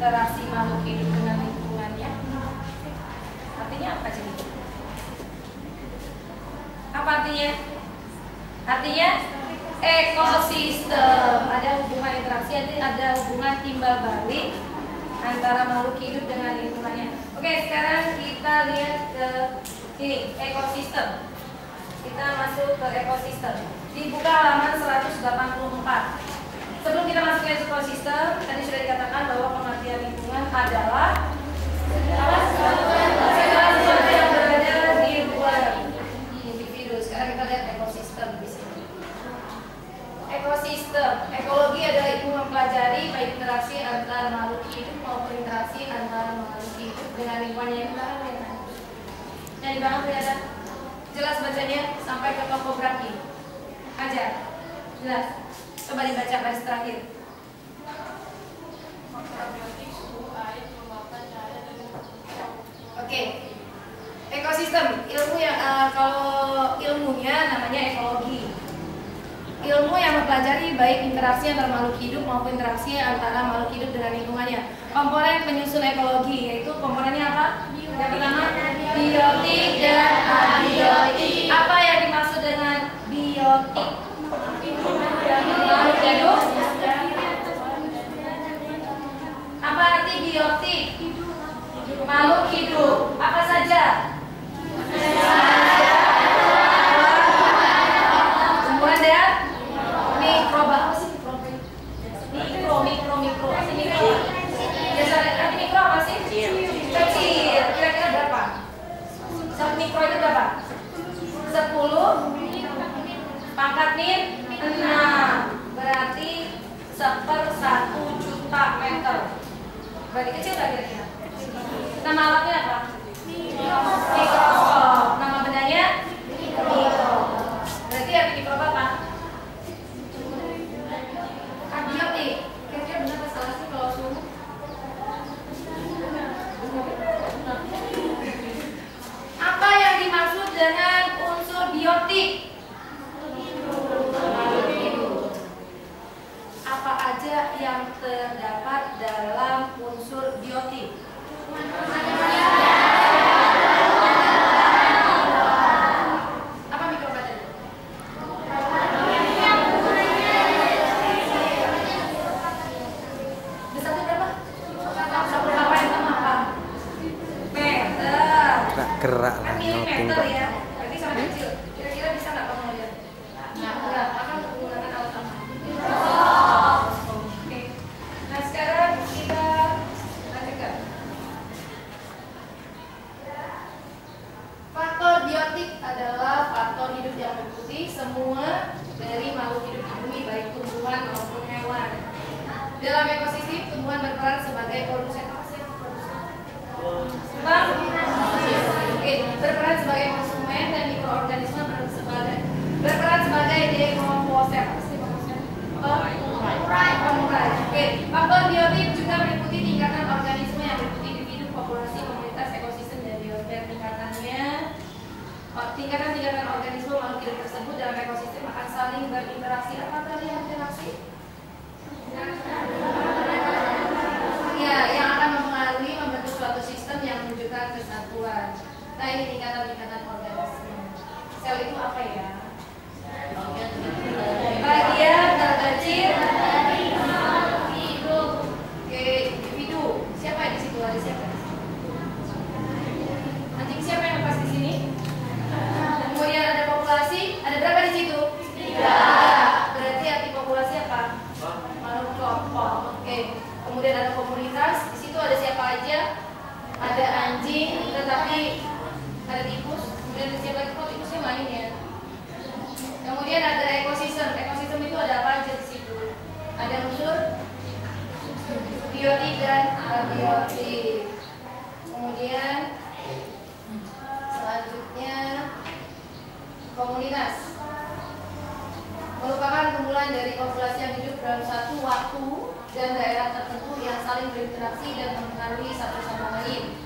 interaksi makhluk hidup dengan lingkungannya. Artinya apa sih? Apa artinya? Artinya ekosistem. Ada hubungan interaksi, ada hubungan timbal balik antara makhluk hidup dengan lingkungannya. Oke, sekarang kita lihat ke ini, ekosistem. Kita masuk ke ekosistem. Dibuka halaman 184. Sebelum kita masuk ke ekosistem, tadi sudah dikatakan bahwa pengertian lingkungan adalah segala sesuatu yang berada di luar individu. Sekarang kita lihat ekosistem di sini. Ekosistem, ekologi adalah ilmu mempelajari baik baik interaksi antara makhluk hidup maupun interaksi antara makhluk hidup dengan lingkungannya. Yang di belakang kelihatan jelas bacanya sampai ke topografi. Ajar, jelas. Coba dibaca baris terakhir. Oke, ekosistem ilmu yang kalau ilmunya namanya ekologi. Ilmu yang mempelajari baik interaksi antara makhluk hidup maupun interaksi antara makhluk hidup dengan lingkungannya. Komponen penyusun ekologi yaitu komponennya apa? Yang pertama biotik dan abiotik. Apa yang dimaksud dengan biotik? Makhluk hidup. Apa arti biotik? Makhluk hidup. Apa saja? Tumbuhan dan mikroba. Apa sih mikroba? Mikro. Apa sih mikro? Biasanya arti mikro apa sih? Kecil. Kira-kira berapa? Satu mikro itu berapa? 10 pangkat min 6. Berarti 1/1 juta meter. Berarti kecil nggak kira-kira? Nama alatnya apa? Mikroskop. Nama bendanya? Mikro. Berarti arti mikroba apa? Abiotik. Kira-kira benar atau salah sih kalau suhu? Apa yang dimaksud dengan unsur biotik? Apa aja yang terdapat dalam unsur biotik? Apa mikroba tadi? Besarnya berapa? 1/8 sama apa? Meter. Gerak lah, Milimeter ya. Berarti sama kecil. Kira-kira bisa nggak kamu lihat? Nggak. Akan menggunakan alat apa? Oke. Nah sekarang kita lanjutkan. Faktor biotik adalah faktor hidup yang meliputi semua dari makhluk hidup di bumi, baik tumbuhan maupun hewan. Dalam ekosistem, tumbuhan berperan sebagai produsen. Bang? Oke, berperan sebagai konsumen dan mikroorganisme berperan sebagai dekomposer. Pemurai. Oke, faktor biotik juga meliputi tingkatan organisme yang meliputi individu, populasi, komunitas, ekosistem dan biosfer. Tingkatan organisme makhluk hidup tersebut dalam ekosistem akan saling berinteraksi. Apa tadi yang interaksi? Ya, yang akan mempengaruhi membentuk suatu sistem yang menunjukkan kesatuan. Nah, ini tingkatan organisme. Sel itu apa ya? Bagian terkecil dari makhluk hidup. Oke, individu. Siapa di situ? Ada siapa? Anjing siapa yang lepas di sini? Kemudian ada populasi. Ada berapa di situ? 3. Berarti arti populasi apa? Makhluk kelompok. Oke. Kemudian ada komunitas. Di situ ada siapa aja? Ada anjing, tetapi ada tikus. Kemudian ada siapa lagi? Kok tikusnya main ya? Kemudian ada ekosistem. Ekosistem itu ada apa aja di situ? Ada unsur biotik dan abiotik. Kemudian selanjutnya komunitas. Merupakan kumpulan dari populasi yang hidup dalam satu waktu dan daerah tertentu yang saling berinteraksi dan mempengaruhi satu sama lain.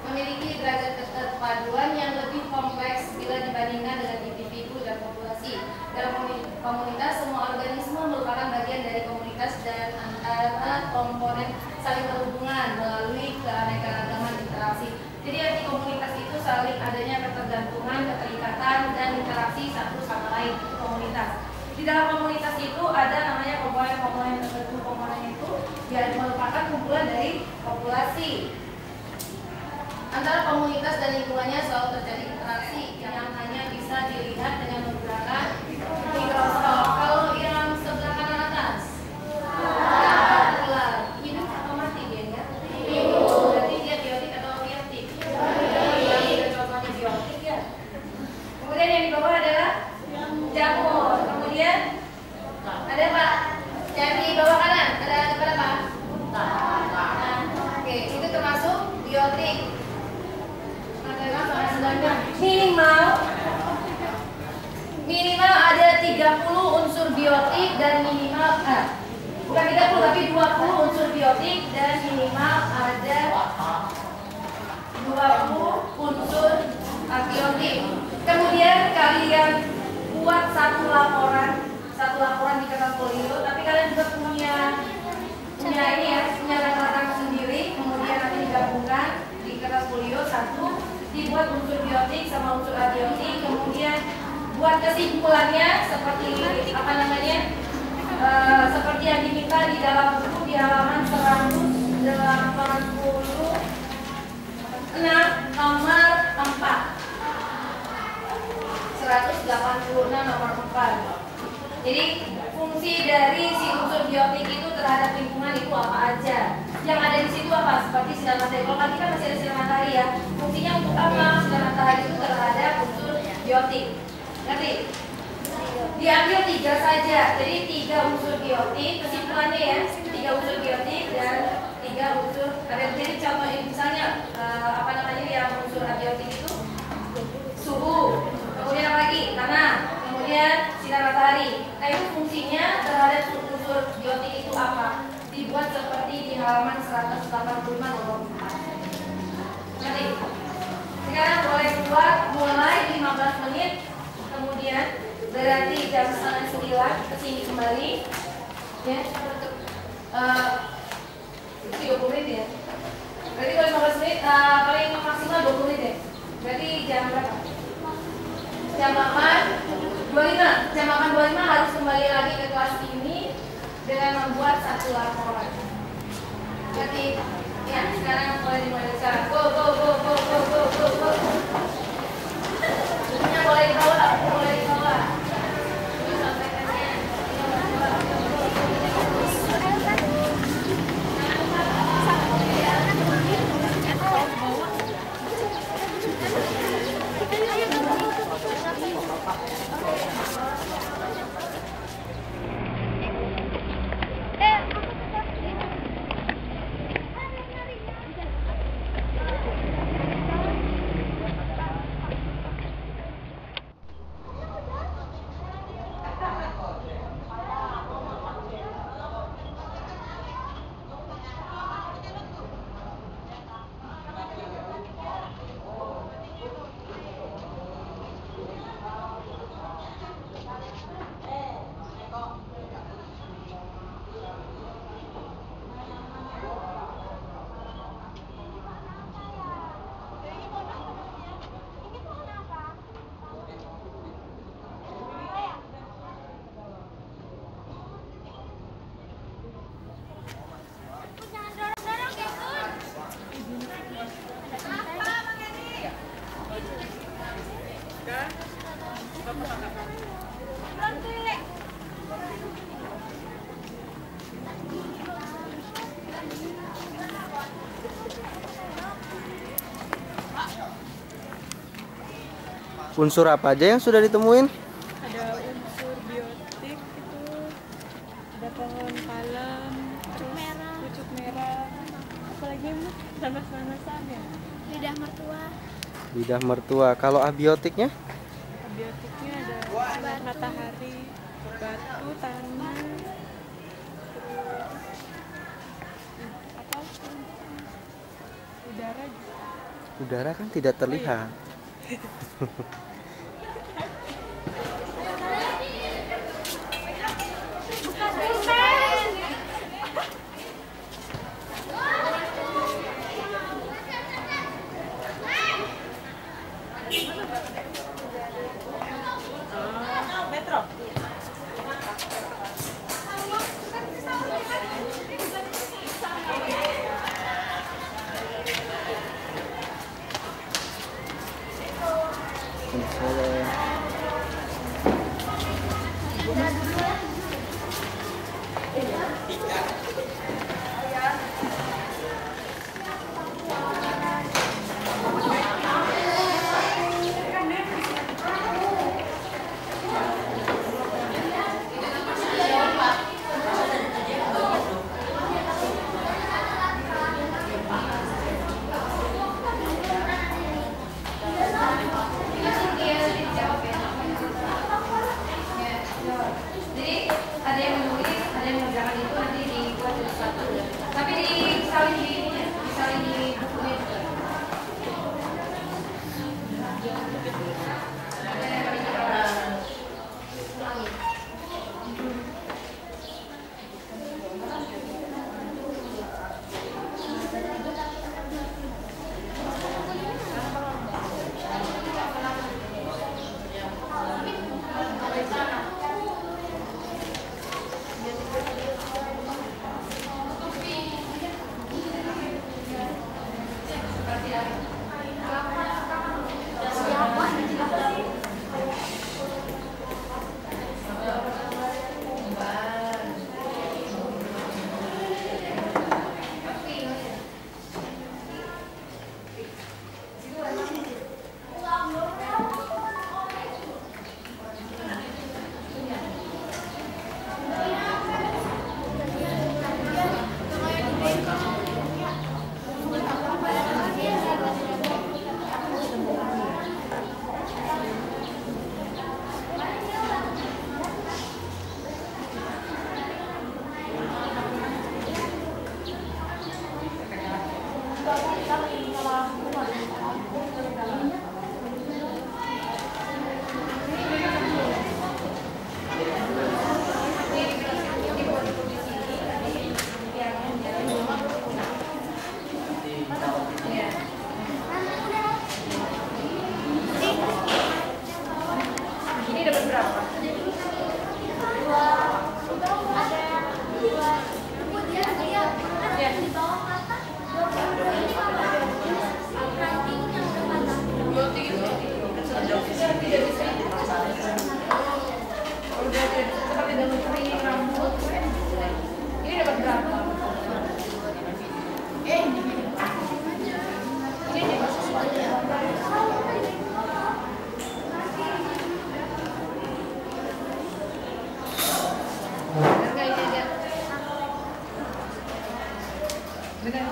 Memiliki derajat keterpaduan yang lebih kompleks bila dibandingkan dengan individu dan populasi. Dalam komunitas, semua organisme merupakan bagian dari komunitas dan antara komponen saling berhubungan melalui keanekaragaman interaksi. Jadi arti komunitas itu saling adanya ketergantungan, keterikatan, dan interaksi satu sama lain. Itu komunitas. Di dalam komunitas itu ada namanya komponen-komponen tertentu. Komponen itu ya merupakan kumpulan dari populasi. Antara komunitas dan lingkungannya selalu terjadi interaksi yang hanya bisa dilihat dengan menggunakan mikroskop. Kalau yang sebelah kanan atas, ular hidup atau mati dia ya? Hidup. Berarti dia biotik atau abiotik? Biotik. Contohnya biotik ya. Kemudian yang di bawah adalah jamur. Kemudian ada apa? Yang di bawah kanan ada berapa? 30 unsur biotik dan minimal bukan 30 tapi 20 unsur biotik dan minimal ada 20 unsur abiotik. Kemudian kalian buat satu laporan di kertas folio, tapi kalian juga punya ini ya, punya catatan sendiri, kemudian nanti digabungkan di kertas folio satu, dibuat unsur biotik sama unsur abiotik, kemudian buat kesimpulannya seperti apa namanya, seperti yang diminta di dalam buku di halaman 186 nomor 4. 186 nomor 4. Jadi fungsi dari si unsur biotik itu terhadap lingkungan itu apa aja? Yang ada di situ apa? Seperti sinar matahari. Kalau pagi kan masih ada sinar matahari ya. Fungsinya untuk apa? Sinar matahari itu terhadap unsur biotik. Ngerti? Diambil 3 saja. Jadi 3 unsur biotik. Kesimpulannya ya, 3 unsur biotik dan 3 unsur. Jadi contoh misalnya apa namanya yang unsur abiotik itu suhu. Kemudian apa lagi? Tanah. Kemudian sinar matahari. Nah itu fungsinya terhadap unsur biotik itu apa? Dibuat seperti di halaman 185 nomor 4. Nanti sekarang boleh buat mulai 15 menit. Kemudian berarti jam 8:30 kesini kembali. Ya. 30 menit ya. Berarti kalau 15 menit paling maksimal 20 menit ya. Berarti jam berapa? Jam 8.25. Jam 8.25 harus kembali lagi ke kelas ini dengan membuat satu laporan. Jadi ya sekarang mulai dimulai sekarang. Go go go go go go go go. Bukunya boleh dibawa, boleh dibawa. Ini sampaikannya. Unsur apa aja yang sudah ditemuin? Ada unsur biotik itu, ada pohon palem, terus pucuk merah, apalagi nanas-nanasan ya. Lidah mertua. Lidah mertua. Kalau abiotiknya? Abiotiknya ada matahari, batu, tanah, terus apa? Udara juga. Udara kan tidak terlihat. Ini dapat berapa? Ya. Biotik itu tidak bisa. Udah seperti dalam kering rambut. Ini dapat berapa? Ini harga ini aja. Benar.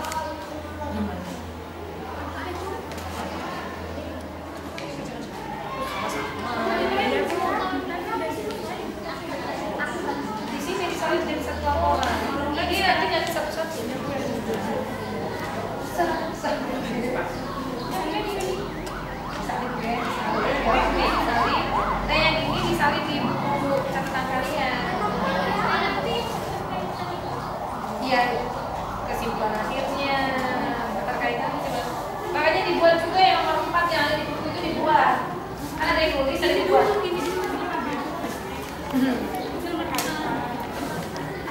Di sini disalib jadi satu laporan. Ini nanti jadi satu-satu. Salib ya, salib. Nah yang ini disalib di buku catatan kalian. Iya, kesimpulan akhirnya keterkaitan coba. Makanya dibuat juga yang nomor 4 yang ada di buku itu dibuat. Kan ada yang tulis, ada dibuat.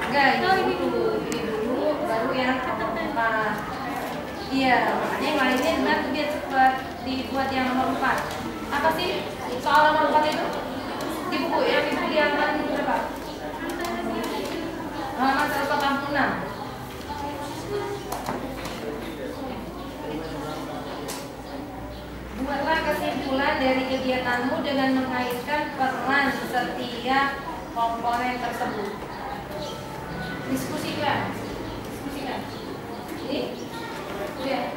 Enggak, ini dulu, baru yang nomor 4. Iya, makanya yang lainnya benar biar cepat dibuat yang nomor 4. Apa sih soal nomor 4 itu? Di buku yang di halaman berapa? Halaman 186. Buatlah kesimpulan dari kegiatanmu dengan mengaitkan peran setiap komponen tersebut. Diskusikan. Ini, ya.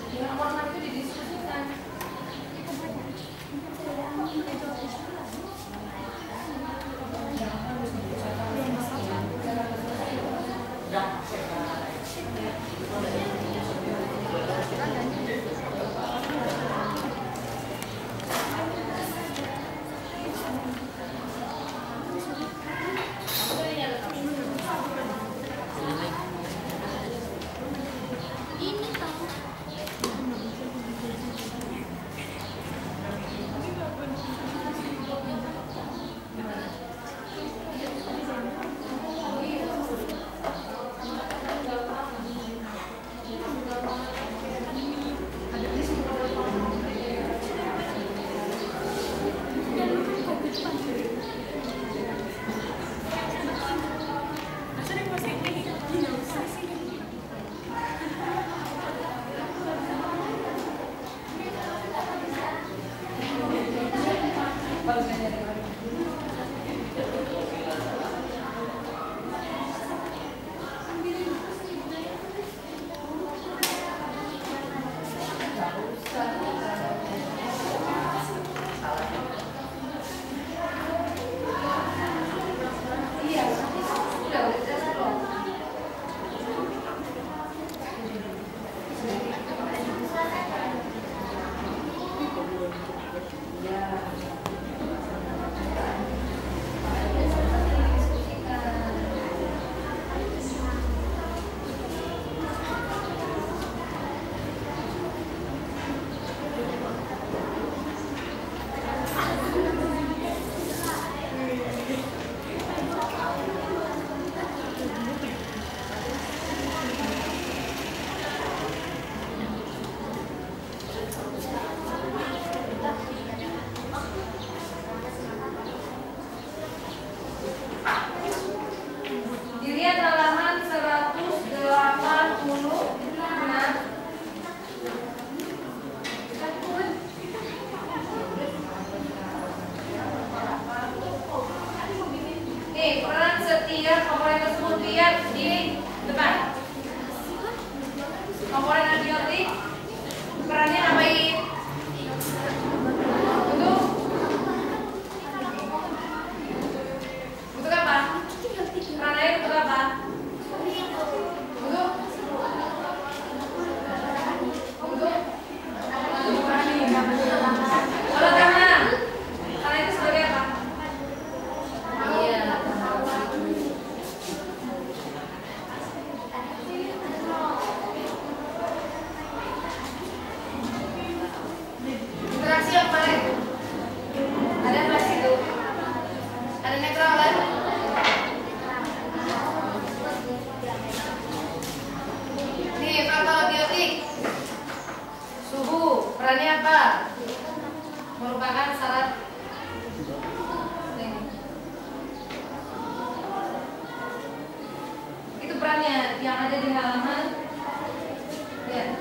Yang nomor 6 itu didiskusikan. merupakan syarat itu perannya yang ada di halaman ya.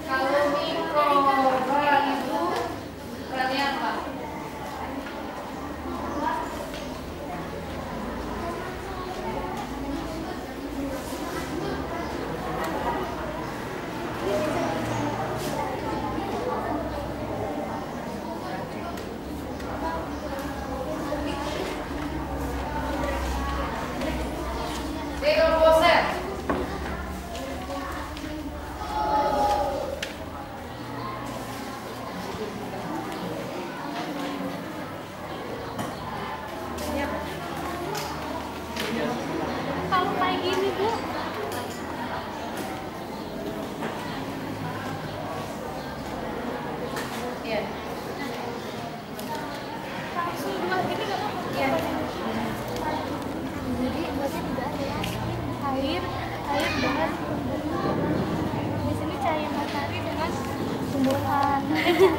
Kalau mikroba itu perannya apa? Dekomposer. Kalau kayak gini Bu, Iya. langsung buat gini nggak apa-apa. Iya. Jadi berarti tidak ada air dengan di sini cahaya matahari dengan tumbuhan. Air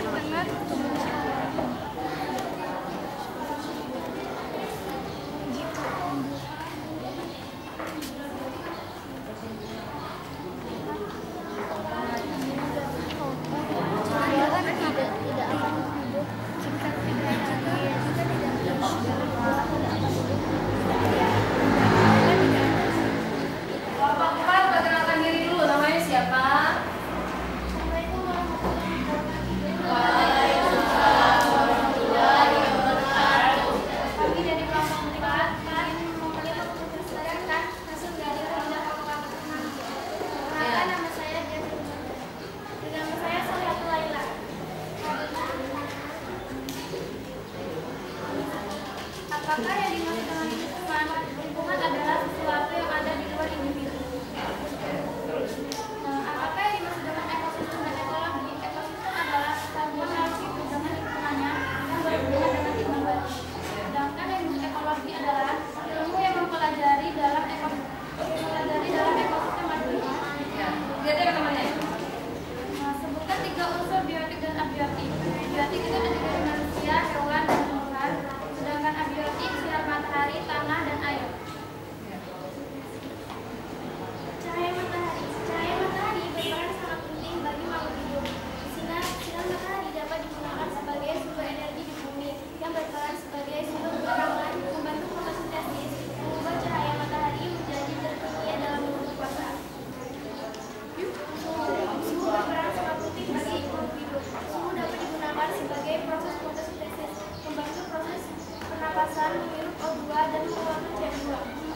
dengan tumbuhan. Cahaya kan tidak akan hidup jika tidak ada air. Jika tidak ada buah tidak akan hidup. Kelompok 4 perkenalkan diri dulu, namanya siapa? Assalamualaikum warahmatullahi wabarakatuh. Waalaikumsalam warahmatullahi wabarakatuh. Kami dari kelompok 4 kami mengikuti berdasarkan hasil dari kelompok pertama. Perkenalkan, nama saya Devi. Nama saya Solihatul Laila. Apakah yang dimaksud dengan lingkungan adalah sesuatu yang ada di luar individu? Apakah yang dimaksud dengan ekosistem dan ekologi? Ekosistem adalah kesatuan yang hidup dengan lingkungannya yang berhubungan dengan lingkungan. Sedangkan yang disebut ekologi adalah ilmu yang mempelajari dalam ekosistem manusia. Ya, lihat ya temannya. Sebutkan 3 unsur biotik dan abiotik. Biotik itu terdiri dari manusia, hewan, dan tumbuhan. Sedangkan abiotik sinar matahari, tanah, dan air. Cahaya matahari. Cahaya matahari berperan sangat penting bagi makhluk hidup. Sinar matahari dapat digunakan sebagai sumber energi di bumi yang berperan sebagai sumber penerangan, membantu fotosintesis, mengubah cahaya matahari menjadi zat kimia dalam bentuk puasa. Suhu berperan sangat penting bagi makhluk hidup. Suhu dapat digunakan sebagai proses fotosintesis, membantu proses pernapasan, menghirup O2 dan mengeluarkan CO2.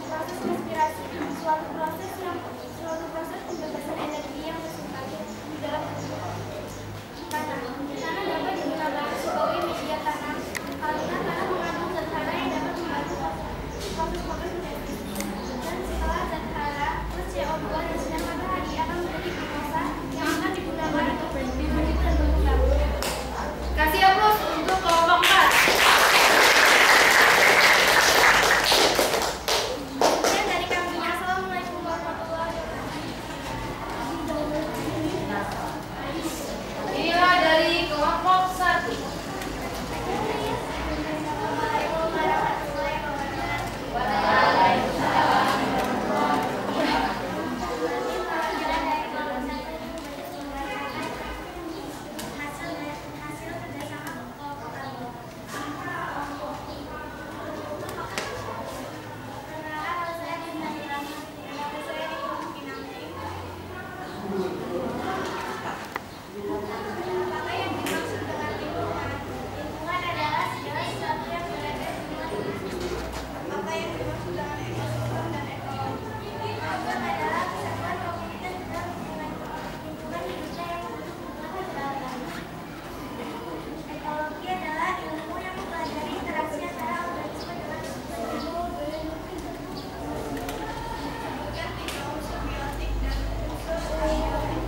Proses respirasi, suatu proses pembebasan energi yang tersimpan di dalam tubuh. Tanah. Tanah dapat digunakan sebagai media tanam karena tanah mengandung zat hara yang dapat membantu proses fotosintesis. Dan setelah zat hara plus CO2 dan sinar matahari akan menjadi glukosa yang akan digunakan untuk hidup dan berkembang. Kasih aplaus untuk kelompok 4. Sekian dari kami. Assalamualaikum warahmatullahi wabarakatuh. Inilah dari kelompok 1. Assalamualaikum warahmatullahi wabarakatuh. Waalaikumsalam. Hasil kerjasama kelompok kami. Perkenalkan, nama saya Dinda Hilani. Nama saya di kelompok Kinamti. Apakah yang dimaksud dengan lingkungan? Lingkungan adalah segala sesuatu yang berada di luar individu. Apa yang dimaksud dengan ekosistem dan ekologi? Lingkungan adalah kesatuan komunitas dalam lingkungan hidupnya yang menggunakan beragam. Ekologi adalah ilmu yang mempelajari interaksi antara organisme dengan sebelum sebutkan 3 unsur biotik dan unsur abiotik.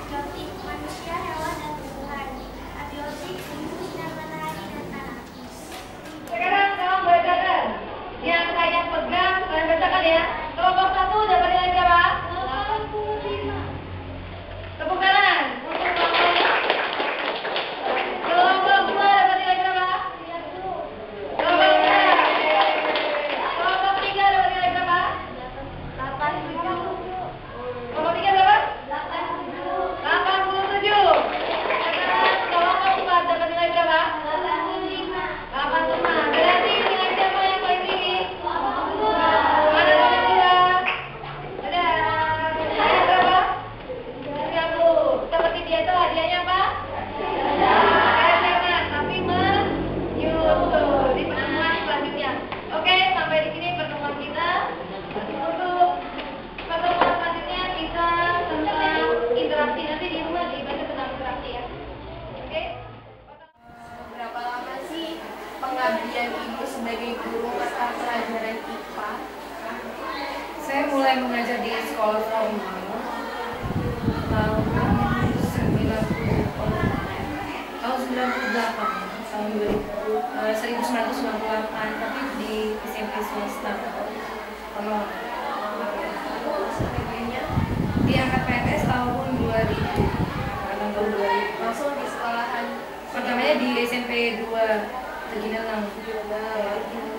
Biotik, manusia, hewan, dan tumbuhan. Abiotik, suhu, sinar matahari, dan tanah. Sekarang kamu bacakan yang saya pegang. sebagai guru mata pelajaran IPA? Saya mulai mengajar di sekolah formal tahun 1998, tapi di SMP swasta. Kalau diangkat PNS tahun 2000, tahun 2000. Langsung di sekolahan Pertamanya di SMP 2 Teginanang.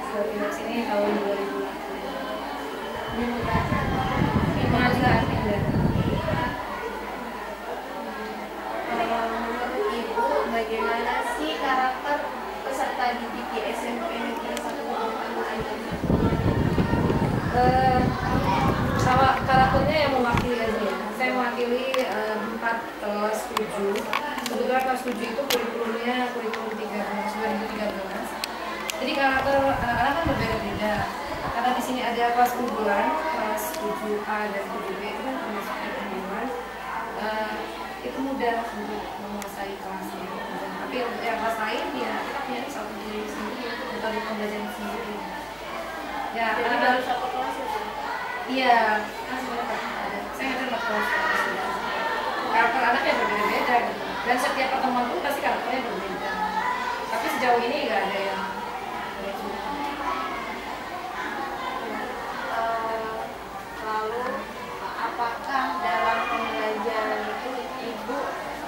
Pindah sini tahun 2000. Pengajaran pindah. menurut Ibu, bagaimana sih karakter peserta didik di SMP Negeri 1 Bogor aja? Kalau karakternya yang mewakili aja ya. Saya mewakili 4 kelas 7. Kebetulan kelas 7 itu kurikulumnya kurikulum 2013. Jadi karakter anak-anak kan berbeda-beda. Karena di sini ada kelas unggulan, kelas 7A dan 7B itu kan termasuk unggulan. Itu mudah untuk menguasai kelasnya. Tapi untuk yang kelas lain ya kita punya satu diri sendiri, metode pembelajaran sendiri. Ya, Jadi karena baru satu kelas itu. iya, ada. Saya ngajar 4 kelas. Karakter anaknya berbeda-beda gitu. Dan setiap pertemuan pun pasti karakternya berbeda. Tapi sejauh ini nggak ada yang Lalu apakah dalam pembelajaran itu Ibu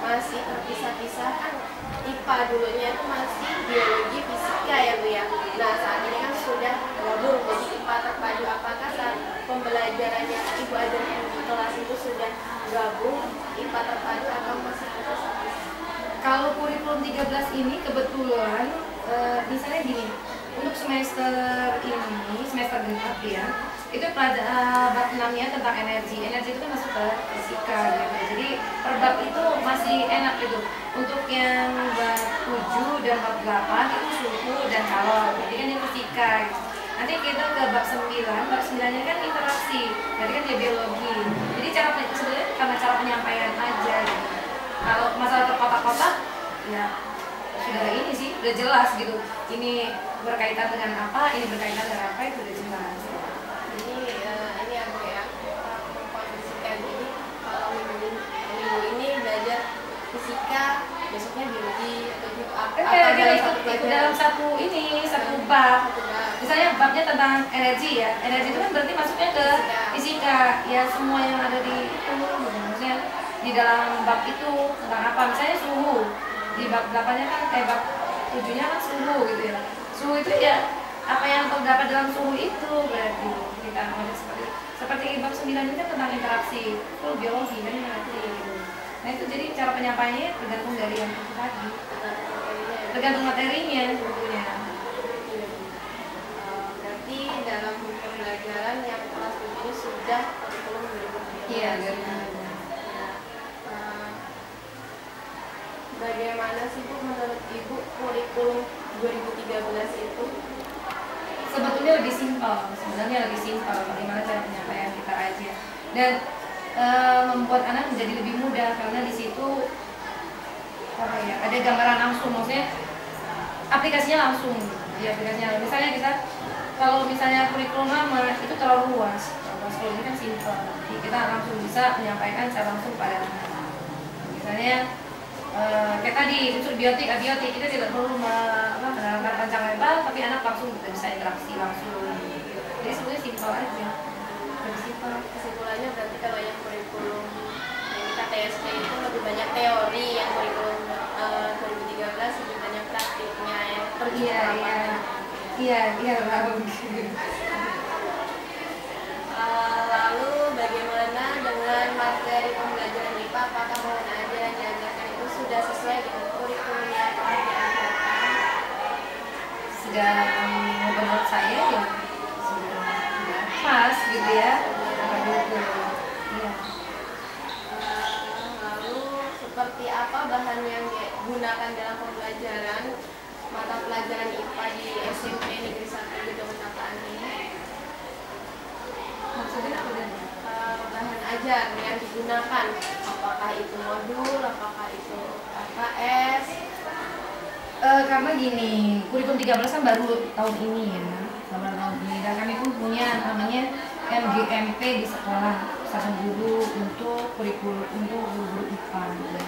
masih terpisah-pisah kan IPA dulunya itu masih biologi fisika ya Bu ya. Nah saat ini kan sudah gabung jadi IPA terpadu. Apakah saat pembelajaran yang Ibu ajarkan di kelas itu sudah gabung IPA terpadu atau masih terpisah-pisah? kalau kurikulum 13 ini kebetulan misalnya gini, untuk semester ini, semester genap ya, itu bab 6-nya tentang energi. Energi itu kan masuk ke fisika gitu. Jadi per bab itu masih enak gitu. Untuk yang bab 7 dan bab 8 itu suhu dan kalor. Jadi kan ini fisika gitu. Nanti kita ke bab 9, bab 9-nya kan interaksi. Jadi kan dia biologi. Jadi sebenarnya karena cara penyampaian aja gitu. Kalau masalah terkotak-kotak ya sudah ini sih udah jelas gitu. Ini berkaitan dengan apa, ini berkaitan dengan apa, itu udah jelas. Jadi ini ya Bu ya, kondisikan ini kalau minggu ini belajar fisika, besoknya biologi atau gitu apa? Kan kayak dia ikut dalam satu bab. Misalnya babnya tentang energi ya. Energi itu kan berarti masuknya ke fisika. Ya semua yang ada di itu, maksudnya di dalam bab itu tentang apa? Misalnya suhu. Di bab 8-nya kan bab 7-nya kan suhu gitu ya. Suhu itu ya apa yang terdapat dalam suhu itu berarti kita ngomong seperti bab 9 ini kan tentang interaksi. Itu biologi kan nanti gitu. Nah itu jadi cara penyampaiannya tergantung dari yang itu tadi. Tergantung materinya tentunya. Berarti dalam pembelajaran yang kelas 7 ini sudah kurikulum 2013. Iya, bagaimana sih Bu menurut Ibu kurikulum 2013 itu? Sebetulnya lebih simpel, sebenarnya lebih simpel bagaimana cara penyampaian kita aja dan membuat anak menjadi lebih mudah karena di situ apa ya ada gambaran langsung, maksudnya aplikasinya langsung di aplikasinya. Misalnya kita kalau misalnya kurikulum lama itu terlalu luas, kalau ini kan simpel, jadi kita langsung bisa menyampaikan secara langsung pada anak. Misalnya kayak tadi unsur biotik, abiotik kita tidak perlu menerangkan panjang lebar, tapi anak langsung bisa interaksi langsung. Jadi sebenarnya simpel aja. Lebih simpel. Kesimpulannya berarti kalau yang kurikulum yang kita TSP itu lebih banyak teori, yang kurikulum 2013 lebih banyak praktiknya yang pergi ke lapangan. Iya, Lalu bagaimana dengan materi pembelajaran IPA? Apakah mohon aja yang diajarkan itu sudah sesuai dengan kurikulum yang telah diajarkan? Sudah menurut saya ya sudah pas gitu ya. Iya. Lalu seperti apa bahan yang digunakan dalam pembelajaran mata pelajaran IPA di SMP Negeri 1 Gedung Penataan ini? Maksudnya apa dan? Bahan ajar yang digunakan, apakah itu modul, apakah itu KKS? Karena gini, kurikulum 13 kan baru tahun ini ya, baru tahun ini. Dan kami pun punya namanya MGMP di sekolah, satu guru untuk kurikulum untuk guru IPA. Gitu.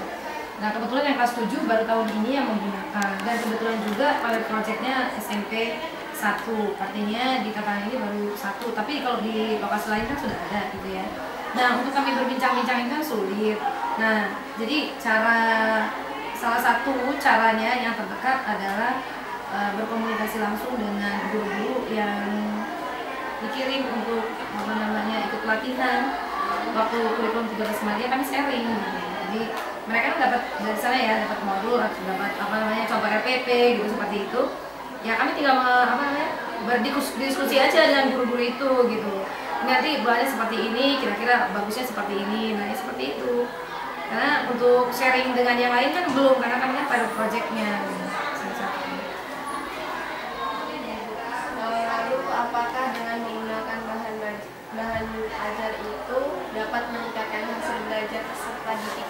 Nah kebetulan yang kelas 7 baru tahun ini yang menggunakan, dan kebetulan juga pilot projectnya SMP 1, artinya di Tatanan ini baru 1, tapi kalau di lokasi lain kan sudah ada gitu ya. Nah untuk kami berbincang-bincang ini kan sulit. Nah jadi salah satu caranya yang terdekat adalah berkomunikasi langsung dengan guru-guru yang dikirim untuk ikut pelatihan waktu kurikulum 13 Madia. Kami sharing gitu. Jadi mereka kan dapat dari sana ya, dapat modul atau dapat contoh RPP gitu seperti itu. Ya kami tinggal berdiskusi aja dengan guru-guru itu gitu. Nanti bulannya seperti ini, kira-kira bagusnya seperti ini, nah ya seperti itu. Karena untuk sharing dengan yang lain kan belum, karena kami kan pilot projectnya. Lalu apakah dengan menggunakan bahan ajar itu dapat meningkatkan hasil belajar peserta didik?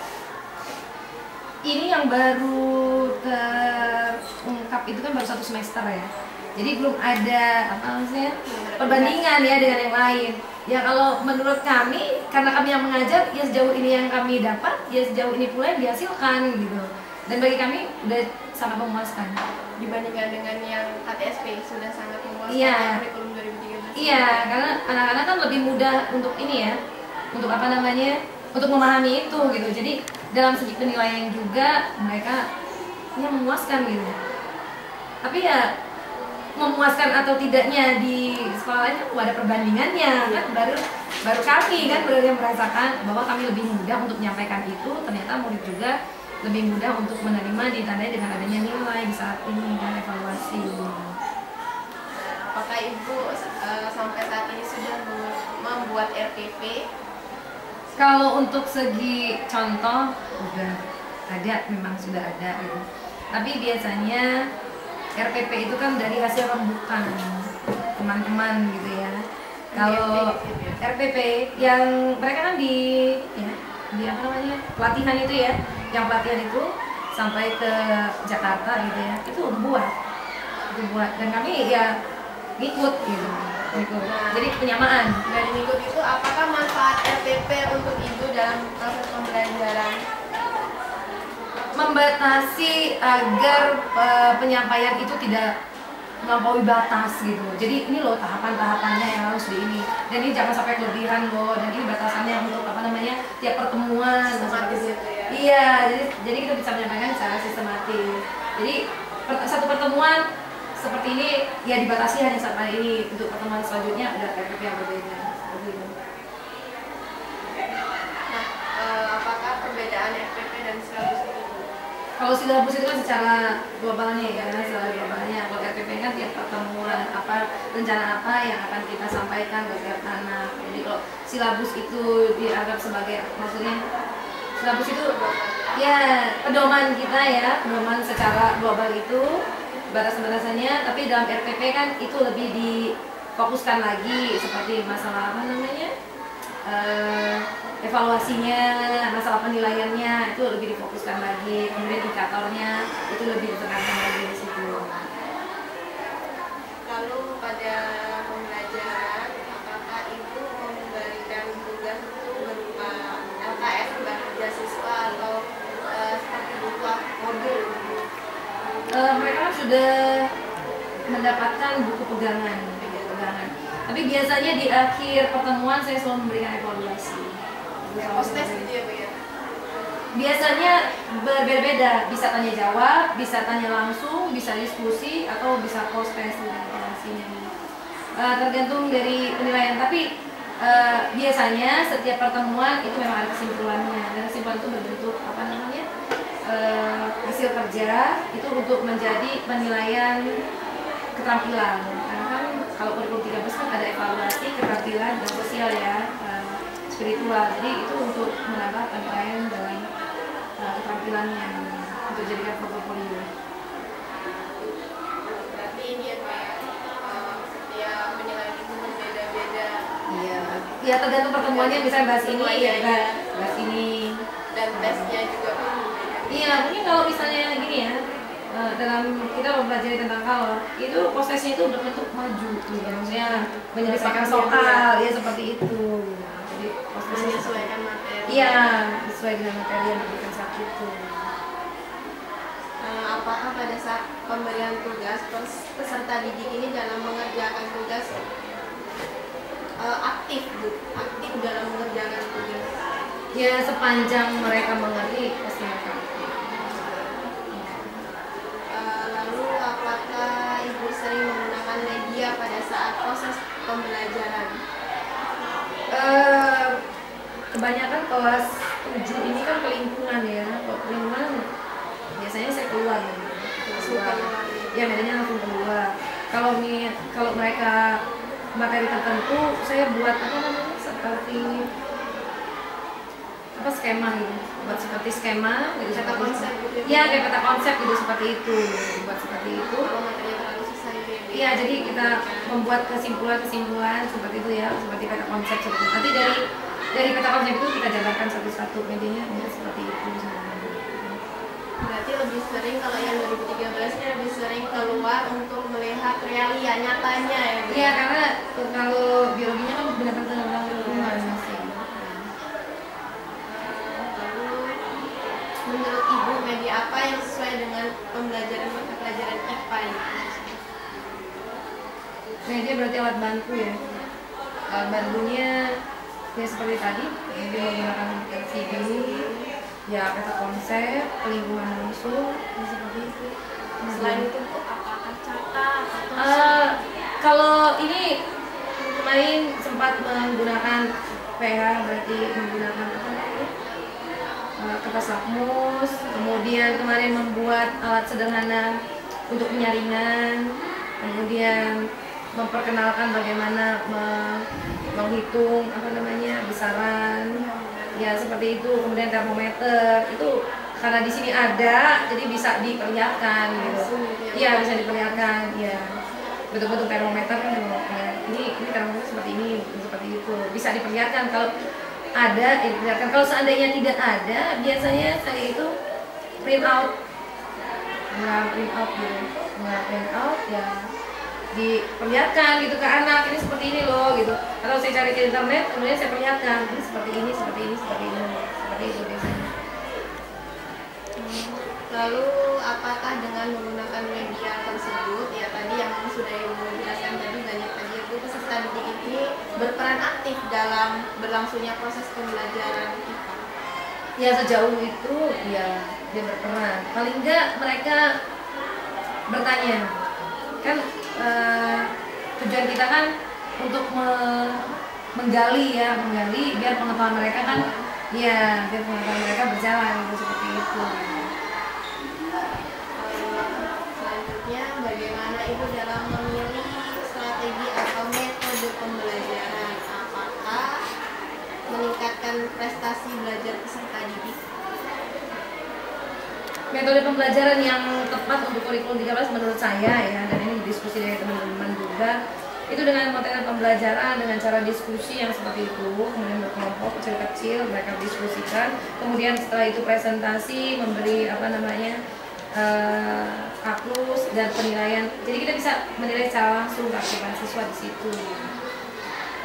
Ini yang baru terungkap itu kan baru 1 semester ya. Jadi belum ada perbandingan ya dengan yang lain. Ya kalau menurut kami, karena kami yang mengajar, ya sejauh ini yang kami dapat, ya sejauh ini pula yang dihasilkan gitu. Dan bagi kami udah sangat memuaskan. Dibandingkan dengan yang KTSP sudah sangat memuaskan. Iya. Kurikulum 2013. Iya, karena anak-anak kan lebih mudah untuk ini ya, untuk untuk memahami itu gitu. Jadi dalam segi penilaian juga mereka memuaskan gitu. Tapi ya memuaskan atau tidaknya di sekolah lain kan ada perbandingannya kan, baru kami kan yang merasakan bahwa kami lebih mudah untuk menyampaikan itu, ternyata murid juga lebih mudah untuk menerima, ditandai dengan adanya nilai di saat ini dan evaluasi. Apakah Ibu sampai saat ini sudah membuat RPP? Kalau untuk segi contoh udah ada, memang sudah ada gitu. Tapi biasanya RPP itu kan dari hasil rembukan teman-teman gitu ya. Kalau RPP yang mereka kan di pelatihan itu ya, yang pelatihan itu sampai ke Jakarta gitu ya, itu buat dan kami ya ngikut gitu. Jadi penyamaan. Dari ngikut itu apakah manfaat RPP untuk Ibu dalam proses pembelajaran? Membatasi agar penyampaian itu tidak melampaui batas gitu. Jadi ini loh tahapan-tahapannya yang harus di ini. Dan ini jangan sampai kelebihan loh. Dan ini batasannya untuk tiap pertemuan. Sistematis gitu ya. Iya, jadi kita bisa menyampaikan secara sistematis. Jadi satu pertemuan seperti ini ya dibatasi hanya sampai ini. Untuk pertemuan selanjutnya ada RPP yang berbeda. Nah, apakah perbedaan RPP dan silabus itu? Kalau silabus itu kan secara globalnya ya, secara globalnya. Kalau RPP kan tiap pertemuan rencana apa yang akan kita sampaikan ke tiap anak. Jadi kalau silabus itu dianggap sebagai, maksudnya silabus itu ya pedoman kita ya, pedoman secara global itu batas-batasannya. Tapi dalam RPP kan itu lebih difokuskan lagi seperti masalah evaluasinya, masalah penilaiannya itu lebih difokuskan lagi, kemudian indikatornya itu lebih ditekankan lagi di situ. Lalu pada pembelajaran, apakah Ibu memberikan tugas itu berupa LKS, beasiswa atau seperti buku modul? Mereka sudah mendapatkan buku pegangan. Tapi biasanya di akhir pertemuan saya selalu memberikan evaluasi. Post-test gitu ya, Bu ya? Biasanya berbeda-beda, bisa tanya jawab, bisa tanya langsung, bisa diskusi, atau bisa post-test evaluasinya. Tergantung dari penilaian, tapi biasanya setiap pertemuan itu memang ada kesimpulannya. Dan kesimpulan itu berbentuk hasil kerja itu untuk menjadi penilaian keterampilan. Karena kan kalau kurikulum 13 kan ada evaluasi keterampilan dan sosial ya, spiritual. Jadi itu untuk menambah penilaian dalam keterampilannya untuk jadikan portofolio. Berarti ini ya kayak setiap penilaian itu berbeda-beda. Iya. Ya tergantung pertemuannya, misalnya bahas ini ya bahas ini. Dan tesnya juga kan berbeda. Iya, mungkin kalau misalnya gini ya, dalam kita mempelajari tentang kalor itu prosesnya itu berbentuk maju gitu ya, maksudnya menyelesaikan soal ya seperti itu. Jadi prosesnya menyesuaikan materi. iya sesuai dengan materi yang diberikan saat itu. Apakah pada saat pemberian tugas peserta didik ini dalam mengerjakan tugas aktif dalam mengerjakan tugas? Ya sepanjang mereka mengerti pasti mereka. Lalu apakah Ibu sering menggunakan media pada saat proses pembelajaran? Kebanyakan kelas 7 ini kan pelingkungan ya. Kalau pelingkungan biasanya saya keluar ya, medianya langsung keluar. Kalau mereka materi tertentu saya buat apa namanya seperti apa skema gitu, buat seperti skema gitu, Peta konsep gitu ya kayak peta konsep gitu, seperti itu, buat seperti itu. Kalau materinya terlalu susah gitu ya? Iya, jadi kita membuat kesimpulan seperti itu ya, seperti peta konsep seperti itu. Nanti dari peta konsep itu kita jabarkan satu-satu medianya seperti itu. Berarti lebih sering kalau yang 2013 ini lebih sering keluar untuk melihat realia nyatanya ya? Iya, karena kalau biologinya kan benar-benar tentang lingkungan masih. Lalu menurut Ibu media apa yang sesuai dengan pembelajaran mata pelajaran IPA ini? Media berarti alat bantu ya. Alat bantunya ya seperti tadi, dia menggunakan LCD, ya peta konsep, pelingkungan langsung, ya seperti itu. Selain itu Bu, apakah cetak atau Kalau ini kemarin sempat menggunakan PH, berarti menggunakan apa namanya? Kertas lakmus, kemudian kemarin membuat alat sederhana untuk penyaringan, kemudian memperkenalkan bagaimana menghitung apa namanya besaran, ya seperti itu. Kemudian termometer itu karena di sini ada, jadi bisa diperlihatkan gitu. Iya bisa diperlihatkan, ya betul-betul termometer kan ini termometer seperti ini, seperti itu bisa diperlihatkan. Kalau ada diperlihatkan, kalau seandainya tidak ada, biasanya saya itu print out ya diperlihatkan gitu ke anak, ini seperti ini loh gitu. Atau saya cari ke internet, kemudian saya perlihatkan ini seperti ini, seperti itu biasanya. lalu apakah dengan menggunakan media tersebut ya tadi yang sudah Ibu jelaskan tadi banyak tadi itu peserta didik ini berperan aktif dalam berlangsungnya proses pembelajaran IPA? Ya sejauh itu ya dia berperan. Paling enggak mereka bertanya kan, tujuan kita kan untuk menggali biar pengetahuan mereka kan ya biar pengetahuan mereka berjalan gitu, seperti itu. Selanjutnya bagaimana Ibu dalam memilih strategi atau metode pembelajaran? Apakah meningkatkan prestasi belajar peserta didik? Metode pembelajaran yang tepat untuk kurikulum 13 menurut saya ya, dan ini diskusi dari teman-teman juga, itu dengan metode pembelajaran dengan cara diskusi yang seperti itu, kemudian berkelompok kecil-kecil mereka diskusikan, kemudian setelah itu presentasi, memberi apa namanya aklus dan penilaian, jadi kita bisa menilai secara langsung keaktifan siswa di situ.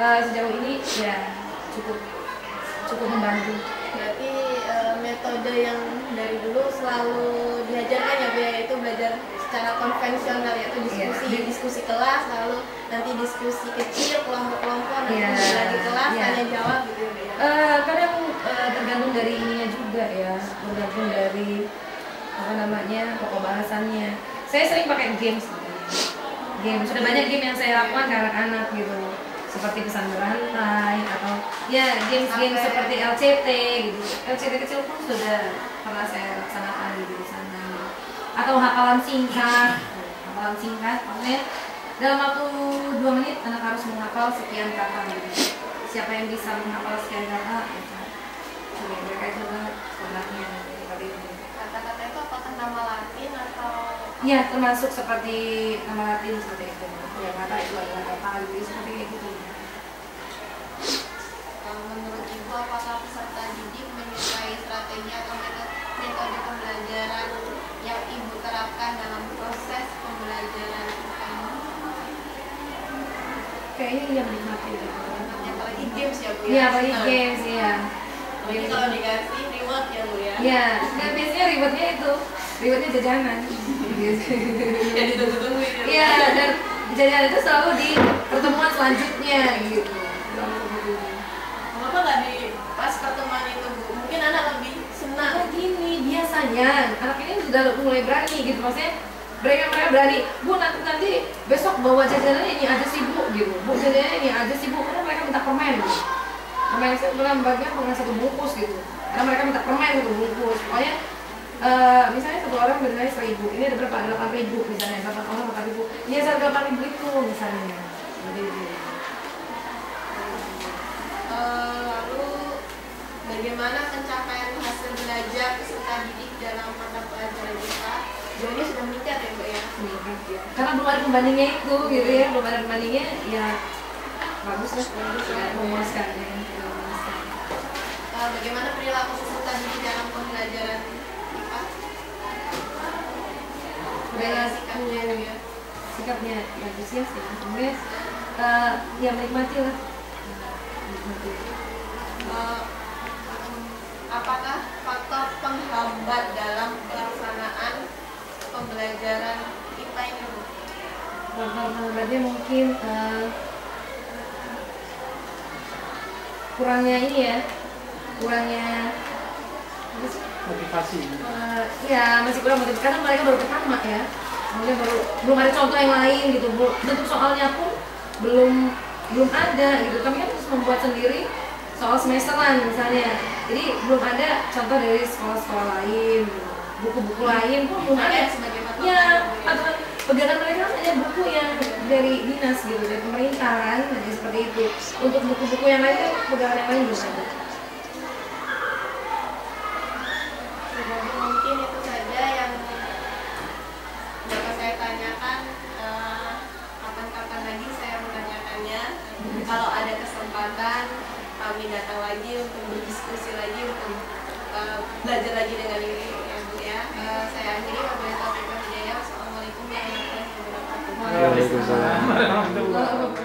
Sejauh ini ya cukup membantu. Berarti metode yang dari dulu selalu diajarkan ya Bu ya, yaitu belajar secara konvensional yaitu diskusi kelas, lalu nanti diskusi kecil kelompok-kelompok, nanti lagi kelas tanya jawab gitu ya. Kadang tergantung dari ininya juga ya, tergantung dari apa namanya pokok bahasannya. Saya sering pakai game, sudah banyak game yang saya lakukan ke anak-anak gitu, seperti pesan berantai atau ya game-game seperti LCT gitu. LCT kecil pun sudah pernah saya laksanakan di sana. Atau hafalan singkat, maksudnya dalam waktu 2 menit anak harus menghafal sekian kata gitu. Siapa yang bisa menghafal sekian kata, mereka itu sebenarnya seperti itu. Kata-kata itu apakah nama Latin atau? Iya, termasuk seperti nama Latin seperti itu. Ya kata itu adalah kata gitu, seperti itu. Kalau menurut Ibu, apakah peserta didik menyukai strategi atau metode pembelajaran yang Ibu terapkan dalam proses pembelajaran IPA ini? Kayaknya yang menikmati gitu. Apalagi games ya Bu ya? Iya, apalagi games ya. Apalagi kalau dikasih reward ya Bu ya? Iya, dan biasanya ribetnya itu, ribetnya jajanan. Ya ditunggu-tunggu itu. Iya, dan jajanan itu selalu di pertemuan selanjutnya gitu. Kenapa nggak di pas pertemuan itu Bu? Mungkin anak lebih senang. Nah gini, biasanya anak ini sudah mulai berani gitu, maksudnya mereka berani, Bu nanti besok bawa jajanannya ini aja sih Bu gitu, Bu jajanannya ini aja sih Bu, karena mereka minta permen gitu. Permen saya bilang bagian dengan satu bungkus gitu, karena mereka minta permen satu bungkus, pokoknya misalnya satu orang bernilai 1.000, ini ada berapa? 8.000 misalnya, 8 orang 8.000, ya saya 8.000 itu misalnya. Jadi, Lalu bagaimana pencapaian hasil belajar peserta didik dalam mata pelajaran IPA? Jawabannya sudah meningkat ya Bu ya? karena belum ada pembandingnya itu gitu ya, belum ada pembandingnya ya bagus lah, ya, memuaskan ya, memuaskan. Bagaimana perilaku peserta didik dalam pembelajaran IPA? Sikapnya itu ya? Sikapnya bagus ya sih, kemudian ya menikmati lah. Menikmati. Apakah faktor penghambat dalam pelaksanaan pembelajaran IPA ini Bu? Penghambatnya mungkin kurangnya ini ya, kurangnya apa sih? Motivasi. Ya masih kurang motivasi karena mereka baru pertama ya, mungkin belum ada contoh yang lain gitu, bentuk soalnya pun belum ada gitu. Kami kan harus membuat sendiri soal semesteran misalnya, jadi belum ada contoh dari sekolah-sekolah lain, buku-buku lain pun belum ada. Sebagai patokan Ya, Bu, ya? patokan pegangan mereka hanya buku yang dari dinas gitu, dari pemerintahan, jadi seperti itu. Untuk buku-buku yang lain kan pegangan yang lain belum ada. Mungkin itu saja yang dapat saya tanyakan. Kapan-kapan lagi saya menanyakannya. Kalau ada kesempatan kami datang lagi untuk berdiskusi lagi, untuk belajar lagi dengan ini ya Bu ya. Saya akhiri, wabillahi taufiq wal hidayah. Wassalamualaikum warahmatullahi wabarakatuh. Waalaikumsalam. Waalaikumsalam.